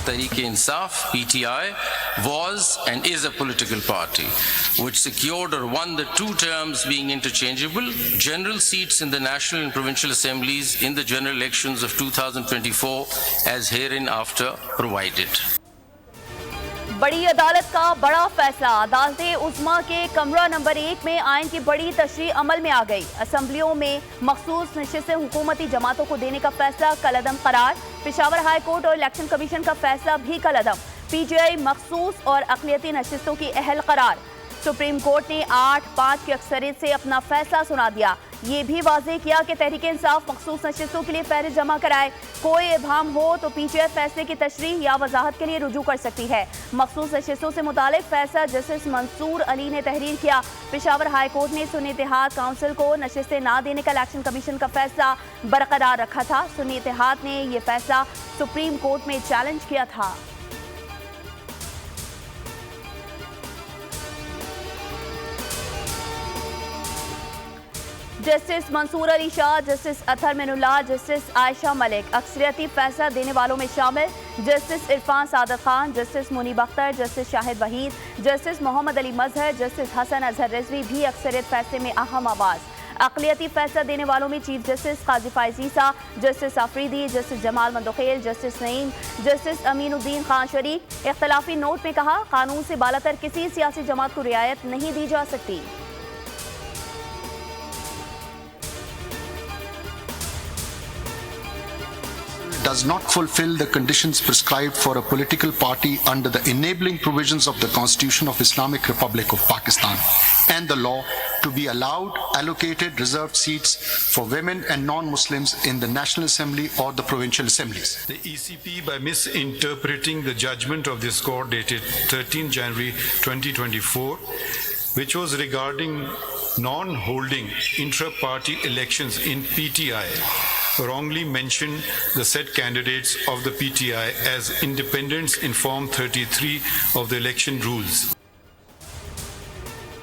Tehreek-e-Insaf (PTI) was and is a political party which secured or won the two terms being interchangeable general seats in the national and provincial assemblies in the general elections of 2024 as hereinafter provided. बड़ी अदालत का बड़ा फैसला। अदालत उज़्मा के कमरा number 1 में आइन की बड़ी तशरीह अमल में आ गई। असम्बलियों में मखसूस नशिस्तें हुकूमती जमातों को देने का फैसला कलअदम करार। पेशावर हाई कोर्ट और इलेक्शन कमीशन का फैसला भी कलअदम। PTI मखसूस और अक़लियती नशिस्तों की अहल करार। सुप्रीम कोर्ट ने 8-5 की अक्सरियत से अपना फैसला सुना दिया। ये भी वाज़ेह किया कि तहरीक-ए-इंसाफ मखसूस नशिस्तों के लिए फहरिस्त जमा कराए। कोई इबहम हो तो PTI फैसले की तशरीह या वजाहत के लिए रुजू कर सकती है। मखसूस नशिस्तों से मुतालिक फैसला जस्टिस मंसूर अली ने तहरीर किया। पेशावर हाई कोर्ट ने सुन्नी इत्तेहाद काउंसिल को नशिस्तें ना देने का इलेक्शन कमीशन का फैसला बरकरार रखा था। सुन्नी इत्तेहाद ने यह फैसला सुप्रीम कोर्ट में चैलेंज किया था। Justice Mansoor Ali Shah, justice Athar Minallah, justice Ayesha Malik अक्सरियती फैसला देने वालों में शामिल। Justice Irfan Saadat Khan, justice Muneeb Akhtar, justice Shahid Waheed, justice Mohammad Ali Mazhar, justice Hasan Azhar Rizvi भी अक्सरियत फैसले में अहम आवाज़। अक़लियती फैसला देने वालों में chief justice Qazi Faez Isa, justice Afridi, justice Jamal Mandokhail, justice Naeem, justice Aminuddin Khan Sharif. इख्तलाफी नोट में कहा, कानून से बालातर किसी सियासी जमात को रियायत नहीं दी जा सकती। does not fulfill the conditions prescribed for a political party under the enabling provisions of the Constitution of Islamic Republic of Pakistan and the law to be allowed allocated reserved seats for women and non-Muslims in the National Assembly or the provincial assemblies. The ECP, by misinterpreting the judgment of this court dated 13 January 2024, which was regarding non-holding intra-party elections in PTI, wrongly mentioned the said candidates of the PTI as independents in Form 33 of the election rules.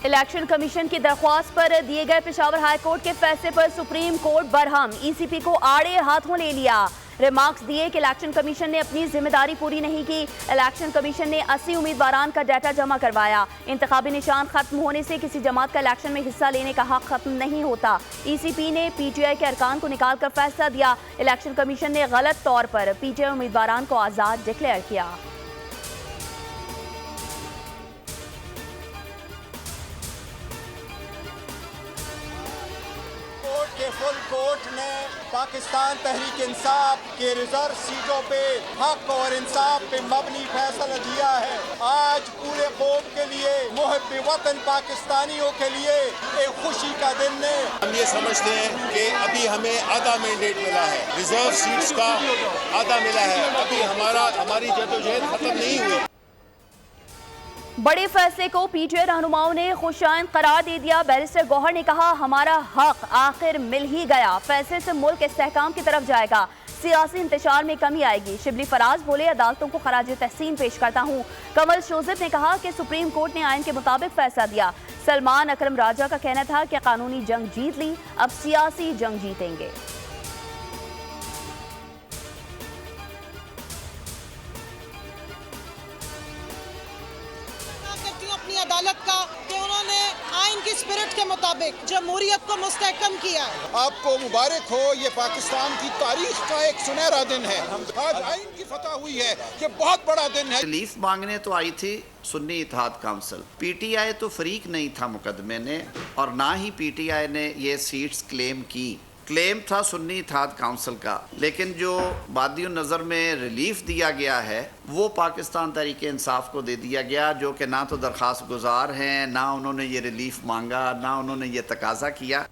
Election commission की दरख्वास्त पर दिए गए Peshawar high court के फैसले पर supreme court Barham. ECP को आड़े हाथों ले लिया। रिमार्क्स दिए कि इलेक्शन कमीशन ने अपनी जिम्मेदारी पूरी नहीं की। इलेक्शन कमीशन ने 80 उम्मीदवारान का डाटा जमा करवाया। इंतखाबी निशान खत्म होने से किसी जमात का इलेक्शन में हिस्सा लेने का हक खत्म नहीं होता। ECP ने PTI के अरकान को निकाल कर फैसला दिया। इलेक्शन कमीशन ने गलत तौर पर PTI उम्मीदवारान को आज़ाद डिक्लेयर किया। फुल कोर्ट ने पाकिस्तान तहरीक इंसाफ के रिजर्व सीटों पे हक और इंसाफ पे मबनी फैसला दिया है। आज पूरे कौम के लिए, मुहब्बे वतन पाकिस्तानियों के लिए एक खुशी का दिन है। हम ये समझते हैं कि अभी हमें आधा मैंडेट मिला है, रिजर्व सीट्स का आधा मिला है। अभी हमारी जद्दोजहद खत्म नहीं हुई। बड़े फैसले को PTI रहनुमाओं ने खुशाइन करार दे दिया। बैरिस्टर गौहर ने कहा, हमारा हक आखिर मिल ही गया। फैसले से मुल्क इस्तेहकाम की तरफ जाएगा, सियासी इंतशार में कमी आएगी। शिबली फराज बोले, अदालतों को खराज तहसीन पेश करता हूँ। कमल शोजब ने कहा कि सुप्रीम कोर्ट ने आइन के मुताबिक फैसला दिया। सलमान अकरम राजा का कहना था कि कानूनी जंग जीत ली, अब सियासी जंग जीतेंगे। अदालत का कि उन्होंने आइन की स्पिरिट के मुताबिक जमहूरियत को मुस्तहकम किया है। आपको मुबारक हो, ये पाकिस्तान की तारीख का एक सुनहरा दिन है। आज आइन की फतह हुई है, ये बहुत बड़ा दिन है। रिलीफ मांगने तो आई थी सुन्नी इत्तेहाद काउंसिल, PTI तो फरीक नहीं था मुकदमे ने, और ना ही PTI ने ये सीट्स क्लेम की। क्लेम था सुन्नी इत्तेहाद काउंसिल का, लेकिन जो बादियो नज़र में रिलीफ दिया गया है वो पाकिस्तान तहरीक इंसाफ को दे दिया गया, जो कि ना तो दरख्वास्त गुजार हैं, ना उन्होंने ये रिलीफ मांगा, ना उन्होंने ये तकाजा किया।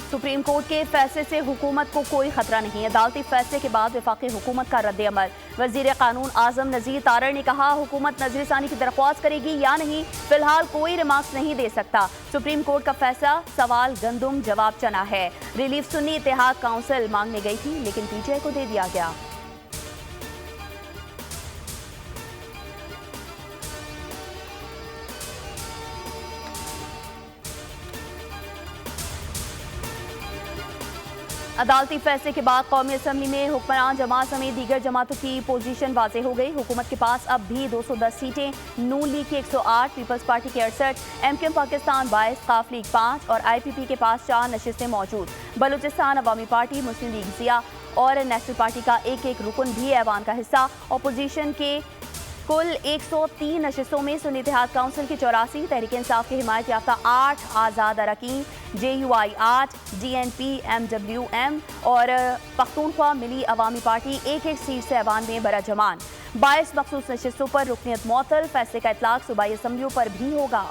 सुप्रीम कोर्ट के फैसले से हुकूमत को कोई खतरा नहीं। अदालती फैसले के बाद वफाकी हुकूमत का रद्द अमल। वजीर कानून आजम नज़ीर तारड़ ने कहा, हुकूमत नजरसानी की दरख्वास्त करेगी या नहीं, फिलहाल कोई रिमार्क्स नहीं दे सकता। सुप्रीम कोर्ट का फैसला सवाल गंदुम जवाब चना है। रिलीफ सुन्नी इत्तेहाद काउंसिल मांगने गई थी, लेकिन PTI को दे दिया गया। अदालती फैसले के बाद कौमी असम्बली में हुक्मरान जमात समेत दीगर जमातों की पोजीशन वाज़ेह हो गई। हुकूमत के पास अब भी 210 सीटें, नून लीग की 108, पीपल्स पार्टी के 68, एमकेएम पाकिस्तान 22, काफ लीग 5 और आईपीपी के पास 4 नशिस्तें मौजूद। बलूचिस्तान अवामी पार्टी, मुस्लिम लीग जिया और नेशनल पार्टी का एक एक रुकन भी ऐवान का हिस्सा। अपोजिशन के कुल 103 नशिस्तों में सुन्नी इत्तेहाद काउंसिल की 84, तहरीक इंसाफ की हिमायत याफ्ता 8, आज़ाद अरकान, JUI 8, DNP, MWM और पख्तूनख्वा मिली अवामी पार्टी एक एक सीट से ऐवान में बराजमान। 22 मखसूस नशिस्तों पर रुकनियत मुअत्तल, फैसले का इतलाक सूबाई असम्बलियों पर भी होगा।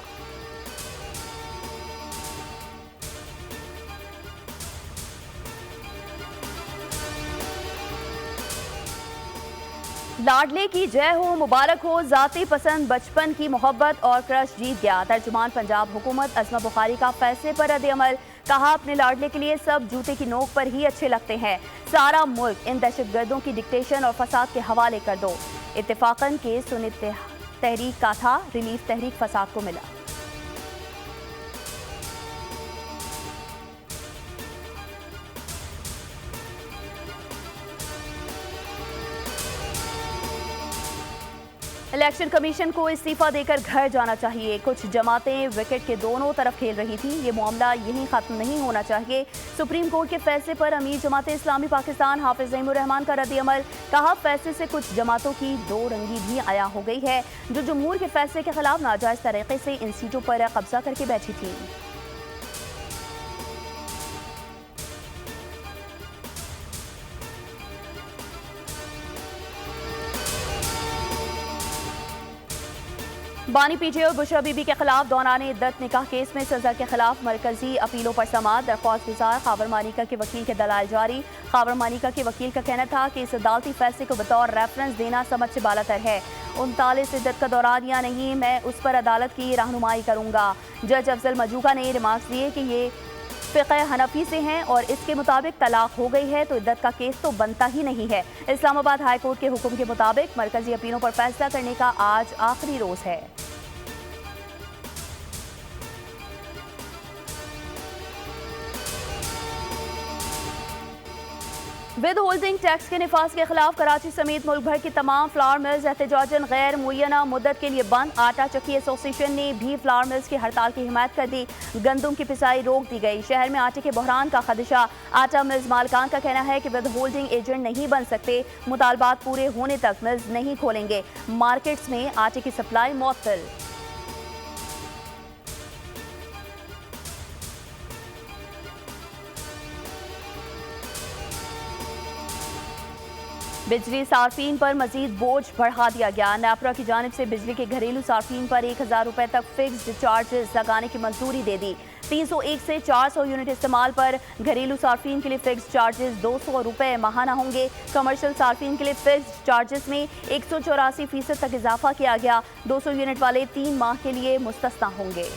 लाडले की जय हो, मुबारक हो, जाती पसंद, बचपन की मोहब्बत और क्रश जीत गया। तर्जुमान पंजाब हुकूमत अज़मा बुखारी का फैसले पर रद्द-ए-अमल, कहा अपने लाडले के लिए सब जूते की नोक पर ही अच्छे लगते हैं। सारा मुल्क इन दहशतगर्दों की डिक्टेशन और फसाद के हवाले कर दो। इत्तेफाकन के सुन्नी तहरीक का था, रिलीफ तहरीक फसाद को मिला। इलेक्शन कमीशन को इस्तीफा देकर घर जाना चाहिए। कुछ जमातें विकेट के दोनों तरफ खेल रही थी, ये मामला यहीं खत्म नहीं होना चाहिए। सुप्रीम कोर्ट के फैसले पर अमीर जमात इस्लामी पाकिस्तान हाफिज ज़हीमुर-रहमान का रद्द-ए-अमल, कहा फैसले से कुछ जमातों की दो रंगी भी आया हो गई है, जो जमहूर के फैसले के खिलाफ नाजायज तरीके से इन सीटों पर कब्जा करके बैठी थी। बानी पीजे और बुशरा बीबी के खिलाफ दौरान इद्दत निकाह केस में सजा के खिलाफ मरकजी अपीलों पर समाअत, दरख्वास्त गुजार खावर मानिका के वकील के दलाइल जारी। खावर मानिका के वकील का कहना था कि इस अदालती फैसले को बतौर रेफरेंस देना समझ से बालातर है। 39 इद्दत का दौरान या नहीं, मैं उस पर अदालत की रहनुमाई करूंगा। जज अफजल मजूका ने रिमार्क्स दिए कि ये फ़िक़्ह हनफी से हैं और इसके मुताबिक तलाक हो गई है तो इद्दत का केस तो बनता ही नहीं है। इस्लामाबाद हाई कोर्ट के हुक्म के मुताबिक मरकजी अपीलों पर फैसला करने का आज आखिरी रोज है। विद होल्डिंग टैक्स के निफाज के खिलाफ कराची समेत मुल्क भर की तमाम फ्लावर मिल्स एहतजाजन गैर मुय्यना मुद्दत के लिए बंद। आटा चक्की एसोसिएशन ने भी फ्लावर मिल्स की हड़ताल की हिमायत कर दी। गंदुम की पिसाई रोक दी गई। शहर में आटे के बहरान का खदशा। आटा मिल्स मालकान का कहना है कि विद होल्डिंग एजेंट नहीं बन सकते, मुतालबात पूरे होने तक मिल्स नहीं खोलेंगे। मार्केट्स में आटे की सप्लाई मुअत्तल। बिजली सार्फिन पर मजीद बोझ बढ़ा दिया गया। नेपरा की जानिब से बिजली के घरेलू सार्फिन पर 1000 रुपए तक फिक्स्ड चार्जेस लगाने की मंजूरी दे दी। 301 से 400 यूनिट इस्तेमाल पर घरेलू सार्फिन के लिए फिक्स्ड चार्जेस 200 रुपए माहाना होंगे। कमर्शियल सार्फिन के लिए फिक्स्ड चार्जेस में 184% तक इजाफा किया गया। 200 यूनिट वाले 3 माह के लिए मुस्तस्ना होंगे।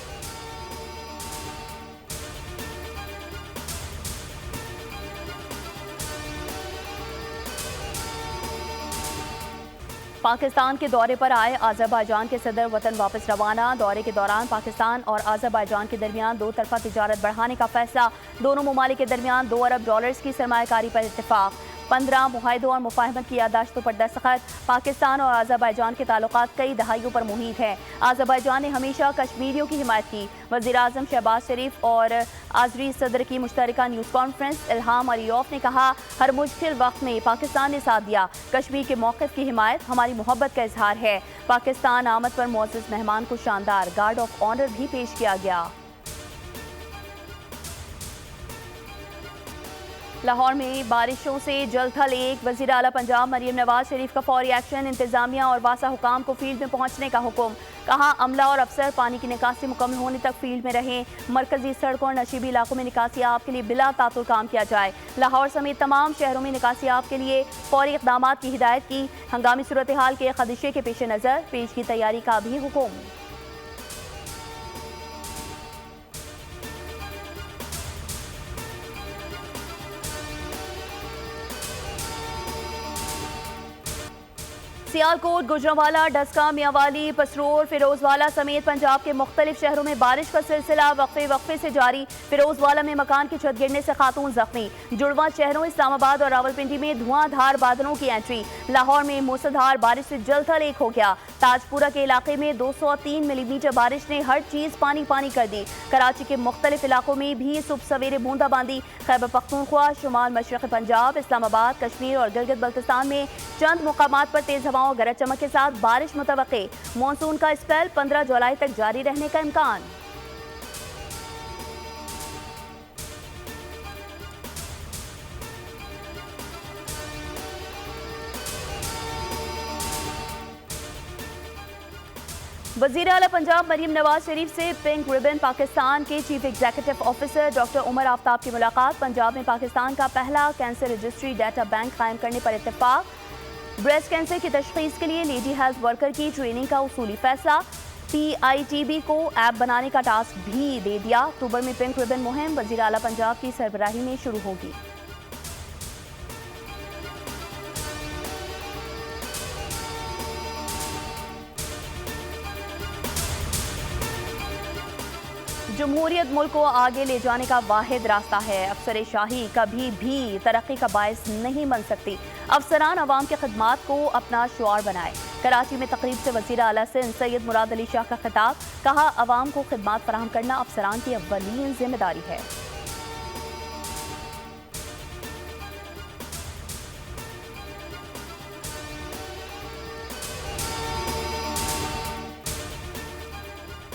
पाकिस्तान के दौरे पर आए अज़रबैजान के सदर वतन वापस रवाना। दौरे के दौरान पाकिस्तान और अज़रबैजान के दरमियान दो तरफा तिजारत बढ़ाने का फैसला। दोनों ममालिक के दरमियान $2 अरब की सरमायाकारी पर इत्तेफाक। 15 मुआहदों और मुफाहमत की यादाश्तों पर दस्तखत। पाकिस्तान और अज़रबैजान के ताल्लुकात कई दहाइयों पर मुहित हैं। अज़रबैजान ने हमेशा कश्मीरियों की हिमायत की। वज़ीर-ए-आज़म शहबाज शरीफ और आज़री सदर की मुश्तरका न्यूज़ कॉन्फ्रेंस। इल्हाम अलियौफ ने कहा, हर मुश्किल वक्त में पाकिस्तान ने साथ दिया। कश्मीर के मौक़िफ़ की हिमायत हमारी मोहब्बत का इजहार है। पाकिस्तान आमद पर मुअज़्ज़ज़ मेहमान को शानदार गार्ड ऑफ ऑनर भी पेश किया गया। लाहौर में बारिशों से जलथल एक। वज़ीर आला पंजाब मरीम नवाज शरीफ का फौरी एक्शन। इंतजामिया और वासा हुकाम को फील्ड में पहुंचने का हुक्म। कहा, अमला और अफसर पानी की निकासी मुकम्मल होने तक फील्ड में रहें। मरकजी सड़कों और नशीबी इलाकों में निकासी आप के लिए बिला तातुल काम किया जाए। लाहौर समेत तमाम शहरों में निकासी आप के लिए फौरी इक़दाम की हिदायत की। हंगामी सूरत हाल के खदशे के पेश नज़र पेश की तैयारी का भी हुक्म। सियालकोट, गुजरांवाला, डस्का, मियांवाली, पसरोर, फिरोजवाला समेत पंजाब के मुख्तलिफ शहरों में बारिश का सिलसिला वक्फे से जारी। फिरोजवाला में मकान की छत गिरने से खातून जख्मी। जुड़वा शहरों इस्लामाबाद और रावलपिंडी में धुआंधार बादलों की एंट्री। लाहौर में मूसलाधार बारिश से जल थल एक हो गया। ताजपुरा के इलाके में 203 मिलीमीटर बारिश ने हर चीज पानी पानी कर दी। कराची के मुख्तलिफ इलाकों में भी सुबह सवेरे बूंदाबांदी। खैबर पख्तूनख्वा, शुमाल मशरक़ी पंजाब, इस्लामाबाद, कश्मीर और गिलगित बल्तिस्तान में चंद मुकामात पर तेज हवाओं गरज चमक के साथ बारिश मुतवक्के। मॉनसून का स्पेल 15 जुलाई तक जारी रहने का इम्कान। वज़ीर आला पंजाब मरीम नवाज शरीफ से पिंक रिबन पाकिस्तान के chief executive officer doctor Umar Aftab की मुलाकात। पंजाब में पाकिस्तान का पहला कैंसर रजिस्ट्री डाटा बैंक कायम करने पर इत्तेफाक। ब्रेस्ट कैंसर की तशखीस के लिए लेडी हेल्थ वर्कर की ट्रेनिंग का उसूली फैसला। PITB को ऐप बनाने का टास्क भी दे दिया। अक्टूबर में पिंक रिबन मुहिम वज़ीर आला पंजाब की सरबराही में शुरू होगी। जमहूरियत मुल्क को आगे ले जाने का वाहिद रास्ता है। अफसर शाही कभी भी तरक्की का बायस नहीं बन सकती। अफसरान अवाम के खदमात को अपना शुआर बनाए। कराची में तकरीब से वज़ीर आला सिंध सैयद मुराद अली शाह का खिताब। कहा, अवाम को खिदमात फराहम करना अफसरान की अव्वलीन जिम्मेदारी है।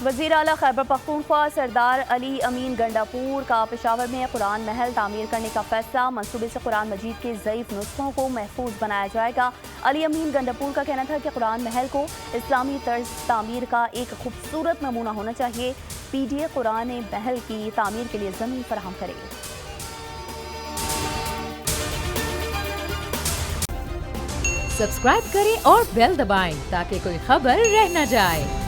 वज़ीर आला खैबर पख्तूनख्वा सरदार अली अमीन गंडापुर का पेशावर में कुरान महल तामीर करने का फैसला। मंसूबे से कुरान मजीद के ज़ईफ़ नुस्खों को महफूज बनाया जाएगा। अली अमीन गंडापुर का कहना था कि कुरान महल को इस्लामी तर्ज तामीर का एक खूबसूरत नमूना होना चाहिए। PDA कुरान महल की तामीर के लिए ज़मीन फराहम करेगी। सब्सक्राइब करें और बेल दबाएं ताकि कोई खबर रह न जाए।